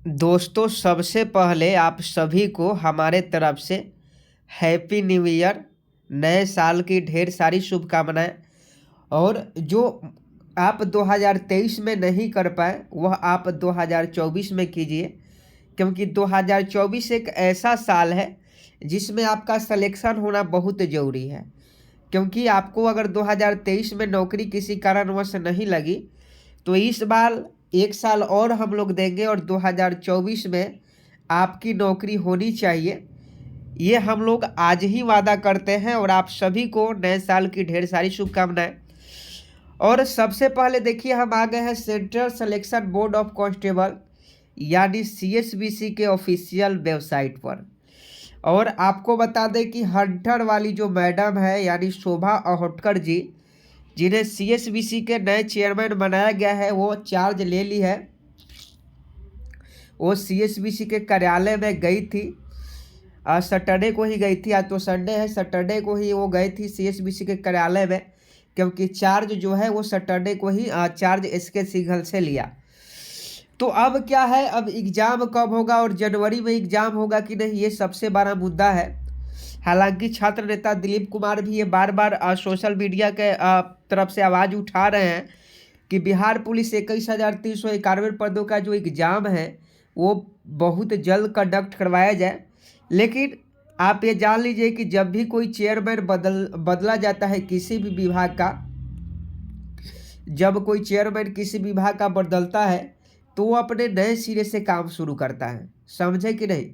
दोस्तों, सबसे पहले आप सभी को हमारे तरफ से हैप्पी न्यू ईयर, नए साल की ढेर सारी शुभकामनाएं। और जो आप 2023 में नहीं कर पाए वह आप 2024 में कीजिए, क्योंकि 2024 एक ऐसा साल है जिसमें आपका सिलेक्शन होना बहुत ज़रूरी है। क्योंकि आपको अगर 2023 में नौकरी किसी कारणवश नहीं लगी तो इस बार एक साल और हम लोग देंगे और 2024 में आपकी नौकरी होनी चाहिए। ये हम लोग आज ही वादा करते हैं और आप सभी को नए साल की ढेर सारी शुभकामनाएं। और सबसे पहले देखिए, हम आ गए हैं central selection board of constable यानी CSBC के ऑफिशियल वेबसाइट पर। और आपको बता दें कि हंटर वाली जो मैडम है यानी शोभा अहोटकर जी, जिन्हें CSBC के नए चेयरमैन बनाया गया है, वो चार्ज ले ली है। वो CSBC के कार्यालय में गई थी, सैटरडे को ही गई थी। आज तो संडे है, सैटरडे को ही वो गई थी CSBC के कार्यालय में, क्योंकि चार्ज जो है वो सैटरडे को ही चार्ज SK सिंघल से लिया। तो अब क्या है, अब एग्ज़ाम कब होगा और जनवरी में एग्ज़ाम होगा कि नहीं, ये सबसे बड़ा मुद्दा है। हालांकि छात्र नेता दिलीप कुमार भी ये बार बार सोशल मीडिया के तरफ से आवाज़ उठा रहे हैं कि बिहार पुलिस 21,391 पदों का जो एग्ज़ाम है वो बहुत जल्द कंडक्ट करवाया जाए। लेकिन आप ये जान लीजिए कि जब भी कोई चेयरमैन बदला जाता है किसी भी विभाग का, जब कोई चेयरमैन किसी विभाग का बदलता है तो वो अपने नए सिरे से काम शुरू करता है, समझे कि नहीं।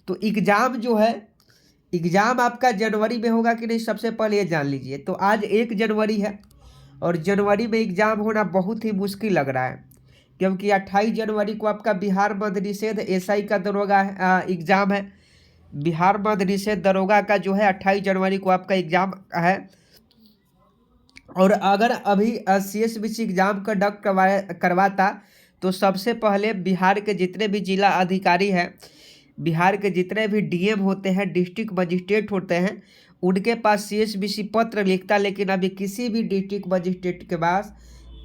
तो एग्ज़ाम जो है, एग्ज़ाम आपका जनवरी में होगा कि नहीं, सबसे पहले ये जान लीजिए। तो आज 1 जनवरी है और जनवरी में एग्ज़ाम होना बहुत ही मुश्किल लग रहा है, क्योंकि 28 जनवरी को आपका बिहार मद्य निषेध SI का दरोगा एग्ज़ाम है। बिहार मद्य निषेध दरोगा का जो है 28 जनवरी को आपका एग्ज़ाम है। और अगर अभी CSBC एग्ज़ाम कंडक्ट करवाता तो सबसे पहले बिहार के जितने भी जिला अधिकारी हैं, बिहार के जितने भी DM होते हैं, डिस्ट्रिक्ट मजिस्ट्रेट होते हैं, उनके पास CSBC पत्र लिखता। लेकिन अभी किसी भी डिस्ट्रिक्ट मजिस्ट्रेट के पास,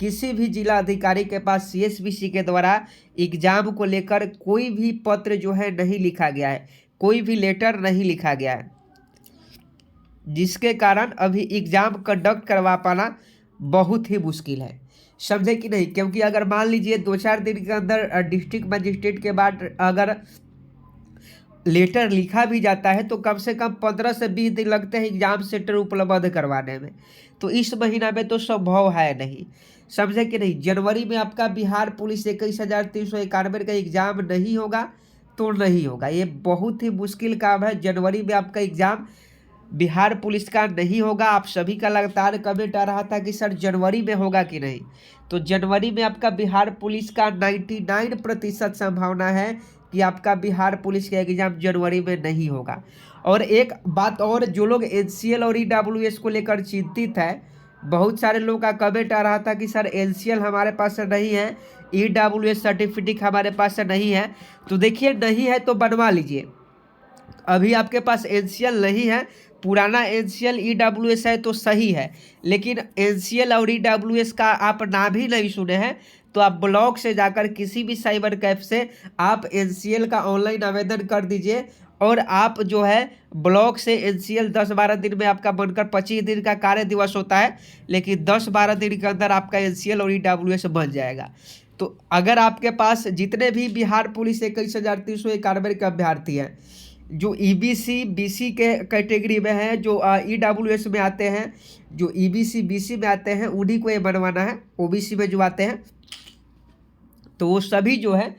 किसी भी जिला अधिकारी के पास CSBC के द्वारा एग्ज़ाम को लेकर कोई भी पत्र जो है नहीं लिखा गया है, कोई भी लेटर नहीं लिखा गया है, जिसके कारण अभी एग्ज़ाम कंडक्ट करवा पाना बहुत ही मुश्किल है, समझे कि नहीं। क्योंकि अगर मान लीजिए 2-4 दिन के अंदर डिस्ट्रिक्ट मजिस्ट्रेट के बाद अगर लेटर लिखा भी जाता है तो कम से कम 15 से 20 दिन लगते हैं एग्ज़ाम सेंटर उपलब्ध करवाने में। तो इस महीना में तो संभव है नहीं, समझे कि नहीं। जनवरी में आपका बिहार पुलिस 21,391 का एग्ज़ाम नहीं होगा तो नहीं होगा, ये बहुत ही मुश्किल काम है। जनवरी में आपका एग्ज़ाम बिहार पुलिस का नहीं होगा। आप सभी का लगातार कमेंट आ रहा था कि सर जनवरी में होगा कि नहीं, तो जनवरी में आपका बिहार पुलिस का 99% संभावना है कि आपका बिहार पुलिस का एग्ज़ाम जनवरी में नहीं होगा। और एक बात और, जो लोग NCL और EWS को लेकर चिंतित है, बहुत सारे लोगों का कमेंट आ रहा था कि सर NCL हमारे पास नहीं है, EWS सर्टिफिकेट हमारे पास नहीं है। तो देखिए, नहीं है तो बनवा लीजिए। अभी आपके पास NCL नहीं है, पुराना NCL EWS है तो सही है, लेकिन NCL और EWS का आप नाम ही नहीं सुने हैं तो आप ब्लॉक से जाकर किसी भी साइबर कैफ से आप NCL का ऑनलाइन आवेदन कर दीजिए। और आप जो है ब्लॉक से NCL 10-12 दिन में आपका बनकर 25 दिन का कार्य दिवस होता है, लेकिन 10-12 दिन के अंदर आपका NCL और EWS बन जाएगा। तो अगर आपके पास जितने भी बिहार पुलिस 21,391 के अभ्यर्थी हैं जो EBC BC के कैटेगरी में है, जो EWS में आते हैं, जो EBC BC में आते हैं, उन्हीं को ये बनवाना है। OBC में जो आते हैं तो वो सभी जो है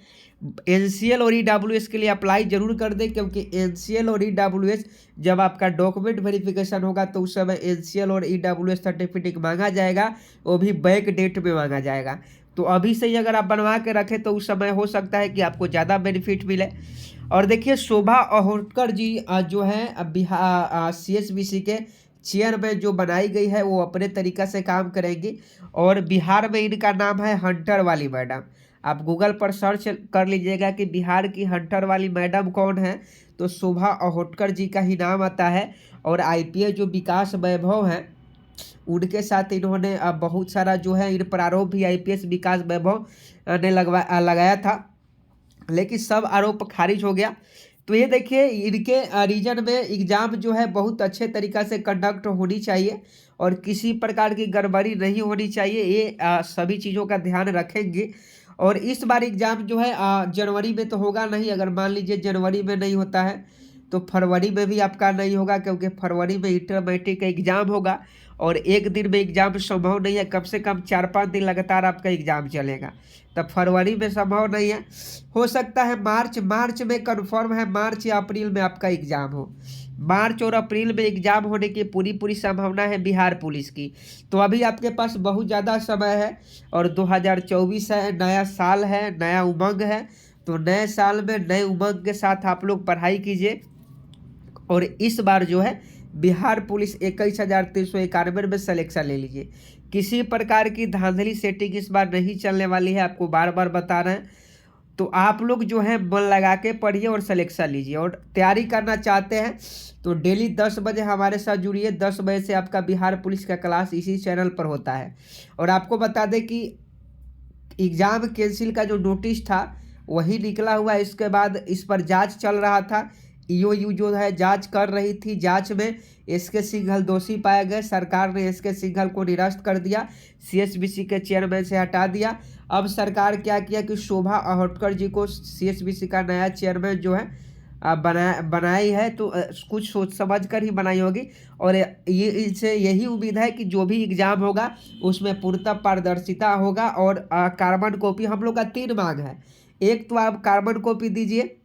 NCL और EWS के लिए अप्लाई जरूर कर दें, क्योंकि NCL और EWS जब आपका डॉक्यूमेंट वेरिफिकेशन होगा तो उस समय NCL और EWS सर्टिफिकेट मांगा जाएगा, वो भी बैक डेट में मांगा जाएगा। तो अभी से ही अगर आप बनवा के रखें तो उस समय हो सकता है कि आपको ज़्यादा बेनिफिट मिले। और देखिए, शोभा अहोटकर जी जो है बिहार CSBC के चेयरमैन जो बनाई गई है वो अपने तरीक़ा से काम करेंगी। और बिहार में इनका नाम है हंटर वाली मैडम। आप गूगल पर सर्च कर लीजिएगा कि बिहार की हंटर वाली मैडम कौन है, तो शोभा अहोटकर जी का ही नाम आता है। और IPS जो विकास वैभव हैं उनके साथ इन्होंने बहुत सारा जो है इन प्रारूप भी IPS विकास वैभव ने लगाया था। लेकिन सब आरोप खारिज हो गया। तो ये देखिए इनके रीजन में एग्ज़ाम जो है बहुत अच्छे तरीक़ा से कंडक्ट होनी चाहिए और किसी प्रकार की गड़बड़ी नहीं होनी चाहिए। ये सभी चीज़ों का ध्यान रखेंगे। और इस बार एग्ज़ाम जो है जनवरी में तो होगा नहीं। अगर मान लीजिए जनवरी में नहीं होता है तो फरवरी में भी आपका नहीं होगा, क्योंकि फरवरी में इंटरमीडिएट का एग्ज़ाम होगा और एक दिन में एग्ज़ाम संभव नहीं है। कम से कम 4-5 दिन लगातार आपका एग्ज़ाम चलेगा, तब फरवरी में संभव नहीं है। हो सकता है मार्च में कन्फर्म है, मार्च या अप्रैल में आपका एग्ज़ाम हो। मार्च और अप्रैल में एग्ज़ाम होने की पूरी संभावना है बिहार पुलिस की। तो अभी आपके पास बहुत ज़्यादा समय है और 2024 है, नया साल है, नया उमंग है। तो नए साल में नए उमंग के साथ आप लोग पढ़ाई कीजिए और इस बार जो है बिहार पुलिस 21,391 में सिलेक्शन ले लीजिए। किसी प्रकार की धांधली सेटिंग इस बार नहीं चलने वाली है, आपको बार बार बता रहे हैं। तो आप लोग जो है मन लगा के पढ़िए और सिलेक्शन लीजिए। और तैयारी करना चाहते हैं तो डेली 10 बजे हमारे साथ जुड़िए। 10 बजे से आपका बिहार पुलिस का क्लास इसी चैनल पर होता है। और आपको बता दें कि एग्ज़ाम कैंसिल का जो नोटिस था वही निकला हुआ है। इसके बाद इस पर जांच चल रहा था। ईओयू जो है जांच कर रही थी। जांच में एसके सिंघल दोषी पाए गए। सरकार ने एसके सिंघल को निरस्त कर दिया, सीएसबीसी के चेयरमैन से हटा दिया। अब सरकार क्या किया कि शोभा अहोटकर जी को सीएसबीसी का नया चेयरमैन जो है बनाई है। तो कुछ सोच समझ कर ही बनाई होगी। और ये इनसे यही उम्मीद है कि जो भी एग्ज़ाम होगा उसमें पूर्णतः पारदर्शिता होगा। और कार्बन कॉपी हम लोग का 3 मांग है। एक तो आप कार्बन कॉपी दीजिए।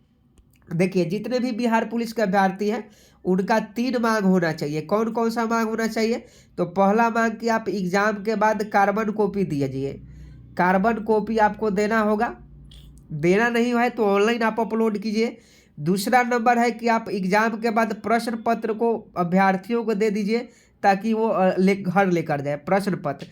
देखिए जितने भी बिहार पुलिस के अभ्यर्थी हैं उनका 3 मांग होना चाहिए। कौन कौन सा मांग होना चाहिए? तो पहला मांग कि आप एग्ज़ाम के बाद कार्बन कॉपी दीजिए। कार्बन कॉपी आपको देना होगा। देना नहीं है तो ऑनलाइन आप अपलोड कीजिए। दूसरा नंबर है कि आप एग्ज़ाम के बाद प्रश्न पत्र को अभ्यर्थियों को दे दीजिए ताकि वो घर लेकर जाए प्रश्न पत्र।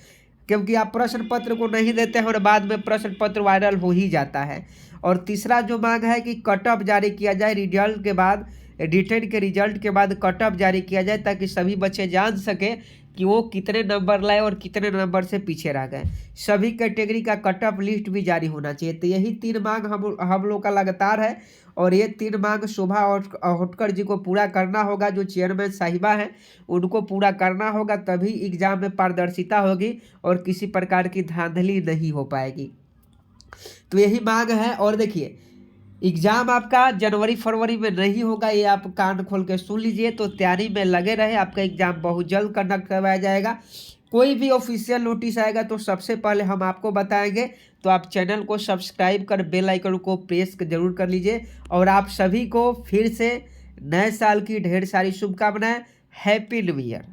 क्योंकि आप प्रश्न पत्र को नहीं देते हैं और बाद में प्रश्न पत्र वायरल हो ही जाता है। और तीसरा जो मांग है कि कट ऑफ जारी किया जाए रिजल्ट के बाद, रिटेन के रिजल्ट के बाद कट ऑफ जारी किया जाए ताकि सभी बच्चे जान सकें कि वो कितने नंबर लाए और कितने नंबर से पीछे रह गए। सभी कैटेगरी का कट ऑफ लिस्ट भी जारी होना चाहिए। तो यही 3 मांग हम लोग का लगातार है। और ये 3 मांग शोभा अहोटकर जी को पूरा करना होगा, जो चेयरमैन साहिबा हैं उनको पूरा करना होगा। तभी एग्ज़ाम में पारदर्शिता होगी और किसी प्रकार की धांधली नहीं हो पाएगी। तो यही मांग है। और देखिए एग्ज़ाम आपका जनवरी फरवरी में नहीं होगा, ये आप कान खोल के सुन लीजिए। तो तैयारी में लगे रहे, आपका एग्ज़ाम बहुत जल्द कंडक्ट करवाया जाएगा। कोई भी ऑफिशियल नोटिस आएगा तो सबसे पहले हम आपको बताएंगे। तो आप चैनल को सब्सक्राइब कर बेल आइकन को प्रेस जरूर कर लीजिए। और आप सभी को फिर से नए साल की ढेर सारी शुभकामनाएं। Happy new year.